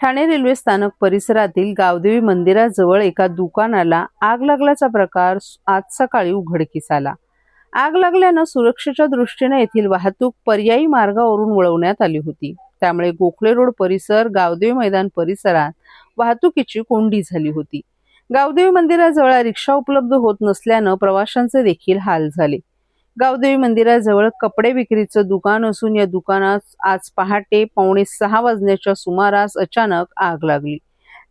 Thane railway स्थानक परिसरातील गावदेवी मंदिराजवळ एका दुकानाला आग लागल्याचा प्रकार आज सकाळी उघडकीस आला। आग लागल्यानं सुरक्षेच्या दृष्टीने येथील वाहतूक पर्यायी मार्गावरून वळवण्यात आली होती। त्यामुळे गोखले रोड परिसर, गावदेवी मैदान परिसरात वाहतुकीची कोंडी झाली होती। गावदेवी मंदिराजवळ रिक्षा उपलब्ध होत नसल्यानं प्रवाशांचे देखील हाल झाले। गावदेवी मंदिराजवळ कपडे विक्रीचं दुकान असून या दुकानात आज पहाटे 5:45 वाजण्याच्या सुमारास अचानक आग लागली।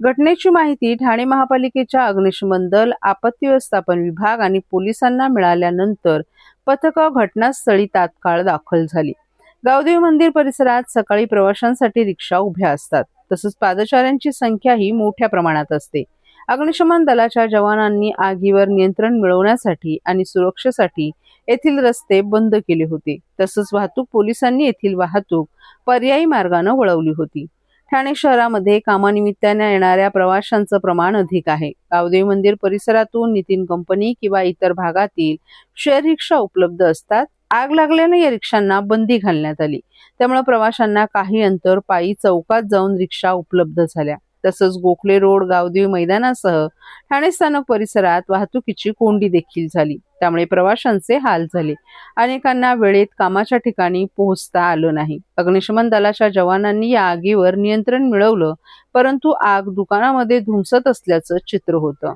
घटनेची माहिती ठाणे महापालिकेच्या अग्निशमन दल, आपत्ती व्यवस्थापन विभाग आणि पोलिसांना मिळाल्यानंतर पथकं घटनास्थळी तात्काळ दाखल झाली। गावदेवी मंदिर परिसरात सकाळी प्रवाशांसाठी रिक्षा उभ्या असतात, तसंच पादचाऱ्यांची संख्याही मोठ्या प्रमाणात असते। अग्निशमन दलाच्या जवानांनी आगीवर नियंत्रण मिळवण्यासाठी आणि सुरक्षेसाठी येथील रस्ते बंद केले होते। तसंच वाहतूक पोलिसांनी येथील वाहतूक पर्यायी मार्गाने वळवली होती। ठाणे शहरामध्ये कामानिमित्ताने येणाऱ्या प्रवाशांचं प्रमाण अधिक आहे। गावदेवी मंदिर परिसरातून नितीन कंपनी किंवा इतर भागातील शेअर रिक्षा उपलब्ध असतात। आग लागल्याने या रिक्षांना बंदी घालण्यात आली, त्यामुळे प्रवाशांना काही अंतर पायी चौकात जाऊन रिक्षा उपलब्ध झाल्या। तसंच गोखले रोड, गावदेवी मैदानासह ठाणे स्थानक परिसरात वाहतुकीची कोंडी देखील झाली, त्यामुळे प्रवाशांचे हाल झाले। अनेकांना वेळेत कामाच्या ठिकाणी पोहोचता आलं नाही। अग्निशमन दलाच्या जवानांनी या आगीवर नियंत्रण मिळवलं, परंतु आग दुकानामध्ये धुमसत असल्याचं चित्र होतं।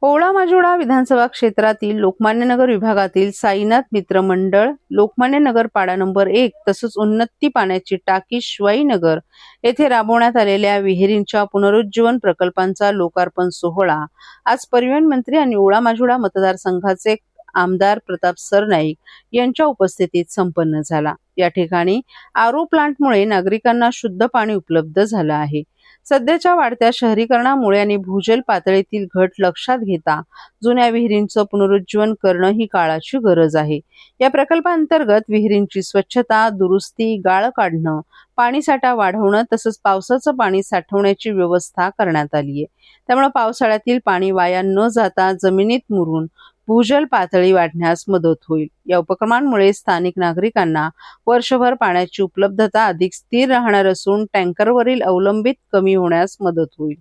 ओवळा माजिवडा विधानसभा क्षेत्रातील लोकमान्य नगर विभागातील साईनाथ मित्र मंडळ, लोकमान्य नगर पाडा नंबर 1 तसंच उन्नती पाण्याची टाकी शिवाईनगर येथे राबवण्यात आलेल्या विहिरींच्या पुनरुज्जीवन प्रकल्पांचा लोकार्पण सोहळा आज परिवहन मंत्री आणि ओवळा माजिवडा मतदारसंघाचे आमदार प्रताप सरनाईक यांच्या उपस्थितीत संपन्न झाला। या ठिकाणी आरओ प्लांटमुळे नागरिकांना शुद्ध पाणी उपलब्ध झालं आहे। सध्याच्या वाढत्या शहरीकरणामुळे आणि भूजल पातळीतील घट लक्षात घेता जुन्या विहिरींचं पुनरुज्जीवन करणं ही काळाची गरज आहे। या प्रकल्पांतर्गत विहिरींची स्वच्छता, दुरुस्ती, गाळ काढणं, पाणीसाठा वाढवणं तसंच पावसाचं पाणी साठवण्याची व्यवस्था करण्यात आली आहे। त्यामुळे पावसाळ्यातील पाणी वाया न जाता जमिनीत मुरून भूजल पातळी वाढण्यास मदत होईल। या उपक्रमांमुळे स्थानिक नागरिकांना वर्षभर पाण्याची उपलब्धता अधिक स्थिर राहणार असून टँकरवरील अवलंबित कमी होण्यास मदत होईल।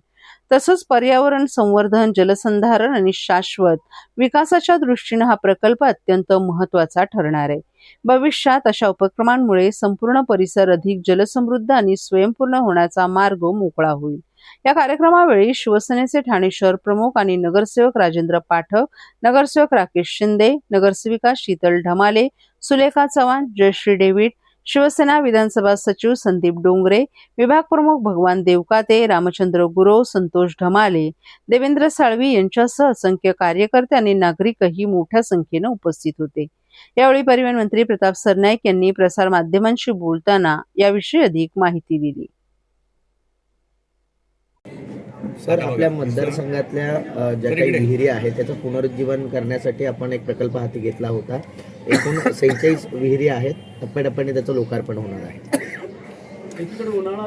तसंच पर्यावरण संवर्धन, जलसंधारण आणि शाश्वत विकासाच्या दृष्टीने हा प्रकल्प अत्यंत महत्त्वाचा ठरणार आहे। भविष्यात अशा उपक्रमांमुळे संपूर्ण परिसर अधिक जलसमृद्ध आणि स्वयंपूर्ण होण्याचा मार्ग मोकळा होईल। या कार्यक्रमावेळी शिवसेनेचे ठाणे शहर प्रमुख आणि नगरसेवक राजेंद्र पाठक, नगरसेवक राकेश शिंदे, नगरसेविका शीतल ढमाले, सुलेखा चव्हाण, जयश्री डेव्हिड, शिवसेना विधानसभा सचिव संदीप डोंगरे, विभाग प्रमुख भगवान देवकाते, रामचंद्र गुरव, संतोष ढमाले, देवेंद्र साळवी यांच्यासह असंख्य कार्यकर्ते आणि नागरिकही मोठ्या संख्येने उपस्थित होते। यावेळी परिवहन मंत्री प्रताप सरनाईक यांनी प्रसार माध्यमांशी बोलताना याविषयी अधिक माहिती दिली। सर, आपल्या मतदारसंघातल्या ज्या काही विहिरी आहेत त्याचं पुनरुज्जीवन करण्यासाठी आपण एक प्रकल्प हाती घेतला होता। एकूण 46 विहिरी आहेत, टप्प्याटप्प्याने त्याचं लोकार्पण होणार आहे। एकीकडे उन्हाळा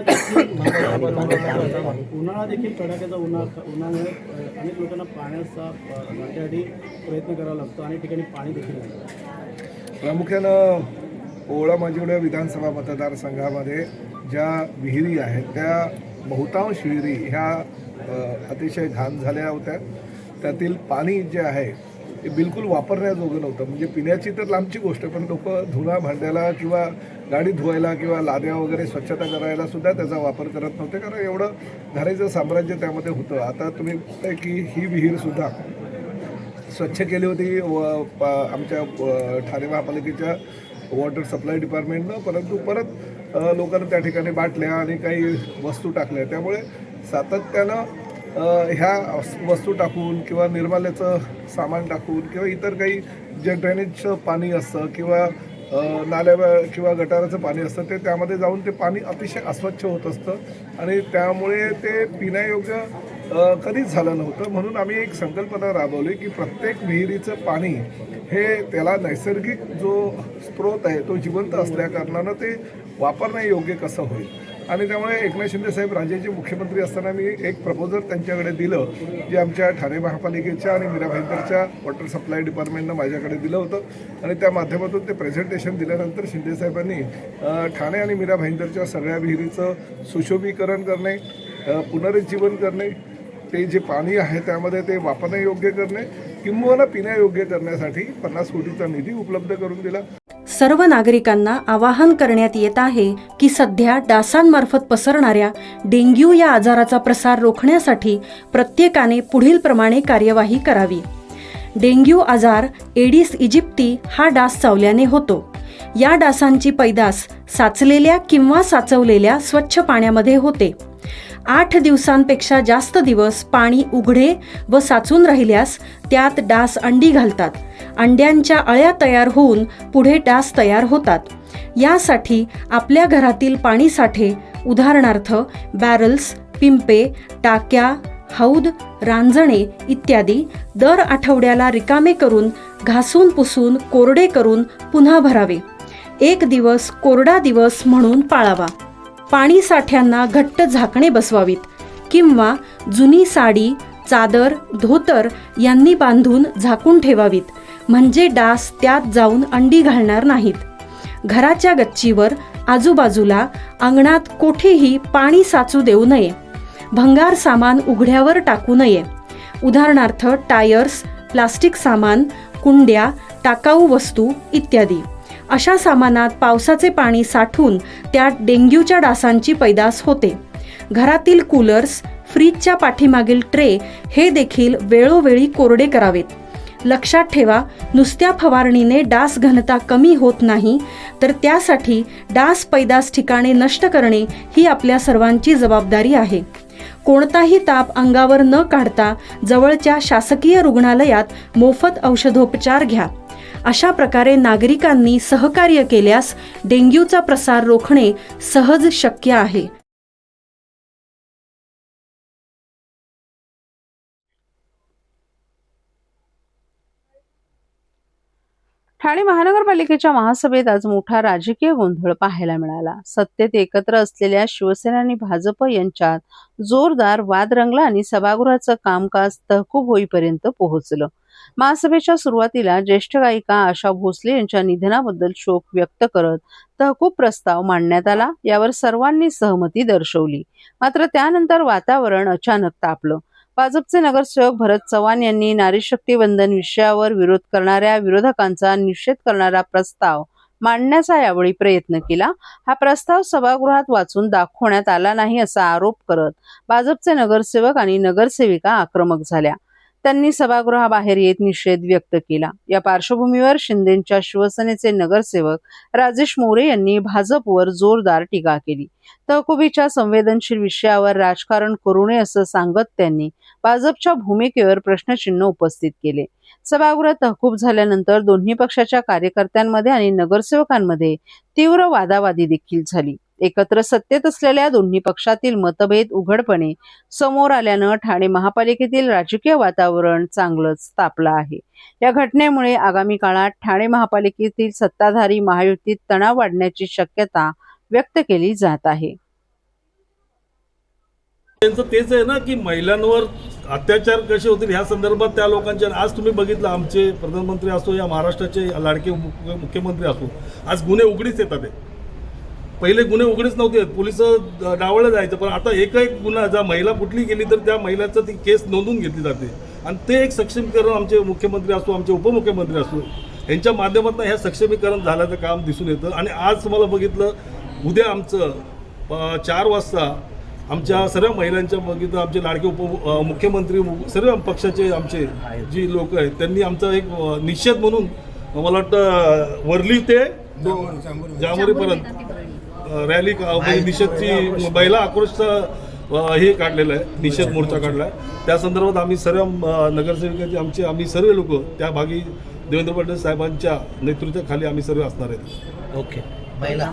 देखील कडाक्याचा उन्हामुळे अनेक लोकांना पाण्याचा वाटेसाठी प्रयत्न करावा लागतो, अनेक ठिकाणी पाणी देखील नाही। प्रामुख्यानं ओवळा माजिवडा विधानसभा मतदारसंघामध्ये ज्या विहिरी आहेत त्या बहुतांश विहिरी ह्या अतिशय घाण झाल्या होत्या। त्यातील पाणी जे आहे ते बिलकुल वापरण्याजोगं नव्हतं। म्हणजे पिण्याची तर लांबची गोष्ट, पण लोक धुणा भांड्याला किंवा गाडी धुवायला किंवा लाद्या वगैरे स्वच्छता करायला सुद्धा त्याचा वापर करत नव्हते, कारण एवढं घाणीचं साम्राज्य त्यामध्ये होतं। आता तुम्ही बघताय की ही विहीरसुद्धा स्वच्छ केली होती आमच्या ठाणे महापालिकेच्या वॉटर सप्लाय डिपार्टमेंटनं, परंतु परत लोकांना त्या ठिकाणी बाटल्या आणि काही वस्तू टाकल्या। त्यामुळे सातत्यानं ह्या वस्तू टाकून किंवा निर्माल्याचं सामान टाकून किंवा इतर काही जे ड्रेनेजचं पाणी असतं किंवा नाल्या किंवा गटाराचं पाणी असतं ते त्यामध्ये जाऊन ते पाणी अतिशय अस्वच्छ होत असतं आणि त्यामुळे ते पिण्यायोग्य कधीच झालं नव्हतं। म्हणून आम्ही एक संकल्पना राबवली की प्रत्येक विहिरीचं पाणी हे त्याला नैसर्गिक जो स्रोत आहे तो जिवंत असल्याकारणानं ते वापरण्यायोग्य कसं होईल। आणि त्यामुळे एकनाथ शिंदे साहेब राज्याचे मुख्यमंत्री असताना मी एक प्रपोजल त्यांच्याकडे दिलं, जे आमच्या ठाणे महापालिकेच्या आणि मीरा भाईंदरच्या वॉटर सप्लाय डिपार्टमेंटनं माझ्याकडे दिलं होतं आणि त्या माध्यमातून ते प्रेझेंटेशन दिल्यानंतर शिंदे साहेबांनी ठाणे आणि मीरा भाईंदरच्या सगळ्या विहिरीचं सुशोभीकरण करणे, पुनरुज्जीवन करणे, ते जे पाणी आहे त्यामध्ये ते वापरण्यायोग्य करणे किंवा पिण्यायोग्य करण्यासाठी 50 कोटीचा निधी उपलब्ध करून दिला. सर्व नागरिकांना आवाहन करण्यात येत आहे की सध्या डासांमार्फत पसरणाऱ्या डेंग्यू या आजाराचा प्रसार रोखण्यासाठी प्रत्येकाने पुढीलप्रमाणे कार्यवाही करावी. डेंग्यू आजार एडिस इजिप्ती हा डास चावल्याने होतो. या डासांची पैदास साचलेल्या किंवा साचवलेल्या स्वच्छ पाण्यामध्ये होते. 8 दिवसांपेक्षा जास्त दिवस पाणी उघडे व साचून राहिल्यास त्यात डास अंडी घालतात. अंड्यांच्या अळ्या तयार होऊन पुढे डास तयार होतात. यासाठी आपल्या घरातील पाणीसाठे उदाहरणार्थ बॅरल्स, पिंपे, टाक्या, हौद, रांजणे इत्यादी दर आठवड्याला रिकामे करून घासून पुसून कोरडे करून पुन्हा भरावे. 1 दिवस कोरडा दिवस म्हणून पाळावा. पाणी साठ्यांना घट्ट झाकणे बसवावीत किंवा जुनी साडी, चादर, धोतर यांनी बांधून झाकून ठेवावीत, म्हणजे डास त्यात जाऊन अंडी घालणार नाहीत. घराच्या गच्चीवर, आजूबाजूला, अंगणात कोठेही पाणी साचू देऊ नये. भंगार सामान उघड्यावर टाकू नये. उदाहरणार्थ टायर्स, प्लास्टिक सामान, कुंड्या, टाकाऊ वस्तू इत्यादी. अशा सामानात पावसाचे पाणी साठून त्यात डेंग्यूच्या डासांची पैदास होते. घरातील कूलर्स, फ्रीजच्या पाठीमागील ट्रे हे देखील वेळोवेळी कोरडे करावेत. लक्षात ठेवा, नुसत्या फवारणीने डास घनता कमी होत नाही, तर त्यासाठी डास पैदास ठिकाणे नष्ट करणे ही आपल्या सर्वांची जबाबदारी आहे. कोणताही ताप अंगावर न काढता जवळच्या शासकीय रुग्णालयात मोफत औषधोपचार घ्या. अशा प्रकारे नागरिकांनी सहकार्य केल्यास डेंग्यूचा प्रसार रोखणे सहज शक्य आहे. ठाणे महानगरपालिकेच्या महासभेत आज मोठा राजकीय गोंधळ पाहायला मिळाला. सत्तेत एकत्र असलेल्या शिवसेना आणि भाजप यांच्यात जोरदार वाद रंगला आणि सभागृहाचं कामकाज तहकूब होईपर्यंत पोहोचलं. महासभेच्या सुरुवातीला ज्येष्ठ गायिका आशा भोसले यांच्या निधनाबद्दल शोक व्यक्त करत तहकूब प्रस्ताव मांडण्यात आला. यावर सर्वांनी सहमती दर्शवली. मात्र त्यानंतर वातावरण अचानक तापलं. भाजपचे नगरसेवक भरत चव्हाण यांनी नारी शक्ती वंदन विषयावर विरोध करणाऱ्या विरोधकांचा निषेध करणारा प्रस्ताव मांडण्याचा यावेळी प्रयत्न केला. हा प्रस्ताव सभागृहात वाचून दाखवण्यात आला नाही असा आरोप करत भाजपचे नगरसेवक आणि नगरसेविका आक्रमक झाल्या. त्यांनी सभागृहाबाहेर येत निषेध व्यक्त केला. या पार्श्वभूमीवर शिंदेंच्या शिवसेनेचे नगरसेवक राजेश मोरे यांनी भाजपवर जोरदार टीका केली. तहकुबीच्या संवेदनशील विषयावर राजकारण करू नये असं सांगत त्यांनी भाजपच्या भूमिकेवर प्रश्नचिन्ह उपस्थित केले. सभागृह तहकूब झाल्यानंतर दोन्ही पक्षाच्या कार्यकर्त्यांमध्ये आणि नगरसेवकांमध्ये तीव्र वादावादी देखील झाली. एकत्र सत्तेत असलेल्या दोन्ही पक्षातील मतभेद उघडपणे समोर आल्यानं ठाणे महापालिकेतील राजकीय वातावरण चांगलंच तापलं आहे. या घटनेमुळे आगामी काळात ठाणे महापालिकेतील सत्ताधारी महायुतीत तणाव वाढण्याची शक्यता व्यक्त केली जात आहे. त्यांचं तेच आहे ना की महिलांवर अत्याचार कसे होतील ह्या संदर्भात त्या लोकांच्या आज तुम्ही बघितलं आमचे प्रधानमंत्री असो या महाराष्ट्राचे लाडके मुख्यमंत्री असो आज गुन्हे उघडीच येतात. पहिले गुन्हे उघडीच नव्हते, पोलिस डावळलं जायचं, पण आता एक गुन्हा ज्या महिला कुठली गेली तर त्या महिलाचं ती केस नोंदवून घेतली जाते. आणि ते एक सक्षमीकरण आमचे मुख्यमंत्री असो आमचे उपमुख्यमंत्री असो यांच्या माध्यमातून ह्या सक्षमीकरण झाल्याचं काम दिसून येतं. आणि आज तुम्हाला बघितलं उद्या आमचं 4 वाजता आमच्या सर्व महिलांच्या बघितलं आमचे लाडके मुख्यमंत्री सर्व पक्षाचे आमचे जी लोक आहेत त्यांनी आमचा एक निषेध म्हणून मला वाटतं वर्ली ते जांभोरीपर्यंत रॅली निषेधची महिला आक्रोशचा हे काढलेलं आहे, निषेध मोर्चा काढला आहे. त्या संदर्भात आम्ही सर्व नगरसेवकांचे आम्ही सर्व लोक त्या भागी देवेंद्र फडणवीस साहेबांच्या नेतृत्वाखाली आम्ही सर्व असणार आहेत. ओके. महिला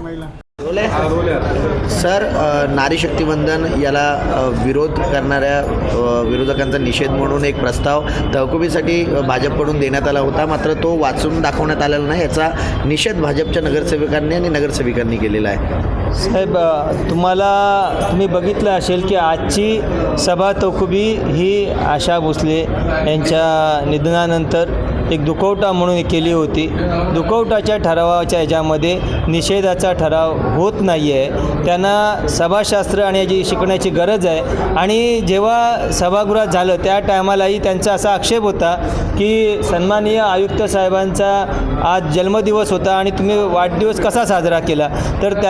सर, नारी शक्ती वंदन याला विरोध करणाऱ्या विरोधकांचा निषेध म्हणून एक प्रस्ताव तहकुबीसाठी भाजपकडून देण्यात आला होता, मात्र तो वाचून दाखवण्यात आलेला नाही. याचा निषेध भाजपच्या नगरसेवकांनी आणि नगरसेविकांनी केलेला आहे. साहेब, तुम्ही बघितलं असेल की आजची सभा तहकुबी ही आशा भोसले यांच्या निधनानंतर एक दुखवटा म्हणून केली होती. दुखवटाच्या ठरावाच्या ह्याच्यामध्ये निषेधाचा ठराव होत नाही आहे. त्यांना सभाशास्त्र आणि याची शिकण्याची गरज आहे. आणि जेव्हा सभागृहात झालं त्या टायमालाही त्यांचा असा आक्षेप होता की सन्माननीय आयुक्त साहेबांचा आज जन्मदिवस होता आणि तुम्ही वाढदिवस कसा साजरा केला. तर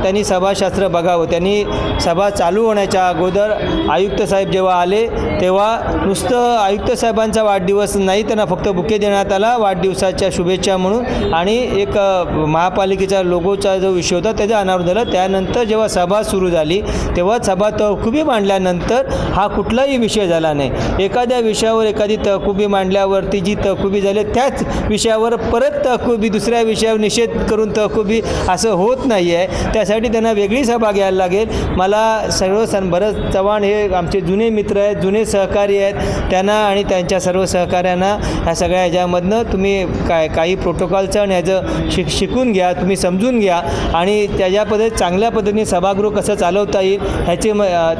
त्यांनी सभाशास्त्र बघावं. त्यांनी सभा चालू होण्याच्या अगोदर आयुक्त साहेब जेव्हा आले तेव्हा नुसतं आयुक्त साहेबांचा वाढदिवस नाही, त्यांना फक्त बुके देण्यात आला वाढदिवसाच्या शुभेच्छा म्हणून, आणि एक महापालिकेचा लोगोचा जो विषय होता त्याचं अनावरण झालं. त्यानंतर जेव्हा सभा सुरू झाली तेव्हा सभा तहकुबी मांडल्यानंतर हा कुठलाही विषय झाला नाही. एखाद्या विषयावर एखादी तहकुबी मांडल्यावरती जी तहकुबी झाली त्याच विषयावर परत तहकुबी, दुसऱ्या विषयावर निषेध करून तहकुबी, असं होत नाही आहे. त्यासाठी त्यांना वेगळी सभा घ्यायला लागेल. मला सर्व भरत चव्हाण हे आमचे जुने मित्र आहेत, जुने सहकारी आहेत. त्यांना आणि त्यांच्या सर्व सहकाऱ्यांना ह्या सगळ्या ह्याच्यामधनं तुम्ही काही प्रोटोकॉलचं आणि ह्याचं शिकून घ्या, तुम्ही समजून घ्या आणि त्याच्या पद्धतीने चांगल्या पद्धतीने सभागृह कसं चालवता येईल ह्याचे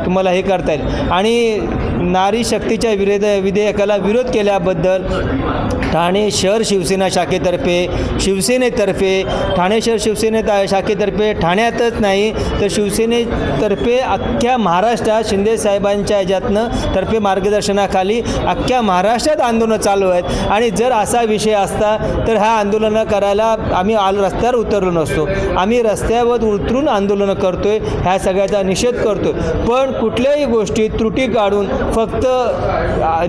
तुम्हाला हे करता येईल. आणि नारी शक्तीच्या विधेयकाला विरोध केल्याबद्दल ठाणे शहर शिवसेना शिवसेनेतर्फे ठाणे शहर शाखेतर्फे ठाण्यातच नाही तर शिवसेनेतर्फे अख्ख्या महाराष्ट्रात शिंदे साहेबांच्या ह्याच्यातनं तर्फे मार्गदर्शनाखाली अख्ख्या महाराष्ट्रात आंदोलनं चालू आहेत. आणि जर असा विषय असता तर ह्या आंदोलनं करायला आम्ही रस्त्यावर उतरलो नसतो. आम्ही रस्त्यावर उतरून आंदोलनं करतोय, ह्या सगळ्याचा निषेध करतोय. पण कुठल्याही गोष्टीत त्रुटी काढून फक्त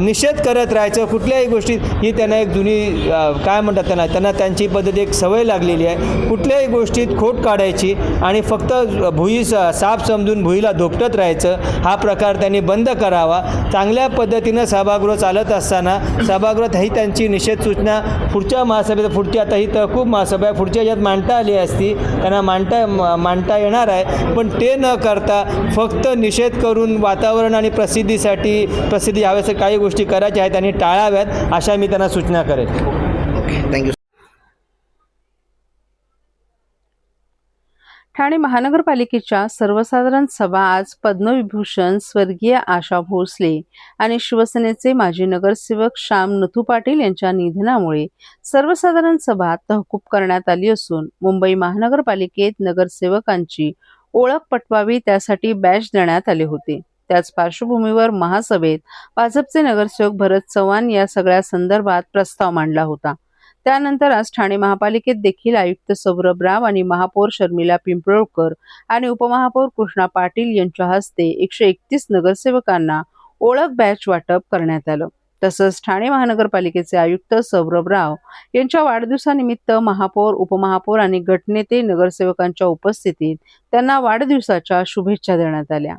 निषेध करत राहायचं कुठल्याही गोष्टीत, ही त्यांना एक जुनी काय म्हणतात त्यांना त्यांची पद्धत एक सवय लागलेली आहे. कुठल्याही गोष्टीत खोट काढायची आणि फक्त भुई साप समजून भुईला धोपटत राहायचं, हा प्रकार त्यांनी बंद करावा. चांगल्या पद्धतीनं सभागृह चालत असताना सभागृहात ही त्यांची निषेध सूचना पुढच्या महासभेत, आता ही तहकूब महासभा पुढच्या ह्याच्यात मांडता आली असती, त्यांना मांडता येणार आहे. पण ते न करता फक्त निषेध करून वातावरण आणि प्रसिद्धी यावेळेस काही गोष्टी करायच्या आहेत आणि टाळाव्यात, अशा मी त्यांना सूचना करेन. थँक्यू. ठाणे महानगरपालिकेच्या सर्वसाधारण सभा आज पद्मविभूषण स्वर्गीय आशा भोसले आणि शिवसेनेचे माजी नगरसेवक श्याम नथू पाटील यांच्या निधनामुळे सर्वसाधारण सभा तहकूब करण्यात आली असून मुंबई महानगरपालिकेत नगरसेवकांची ओळख पटवावी त्यासाठी बॅच देण्यात आले होते. त्याच पार्श्वभूमीवर महासभेत भाजपचे नगरसेवक भरत चव्हाण या सगळ्या संदर्भात प्रस्ताव मांडला होता. त्यानंतर आज ठाणे महापालिकेत देखील आयुक्त सौरभ राव आणि महापौर शर्मिला पिंपळकर आणि उपमहापौर कृष्णा पाटील यांच्या हस्ते 131 नगरसेवकांना ओळख बॅच वाटप करण्यात आलं. तसंच ठाणे महानगरपालिकेचे आयुक्त सौरभ राव यांच्या वाढदिवसानिमित्त महापौर, उपमहापौर आणि गटनेते नगरसेवकांच्या उपस्थितीत त्यांना वाढदिवसाच्या शुभेच्छा देण्यात आल्या.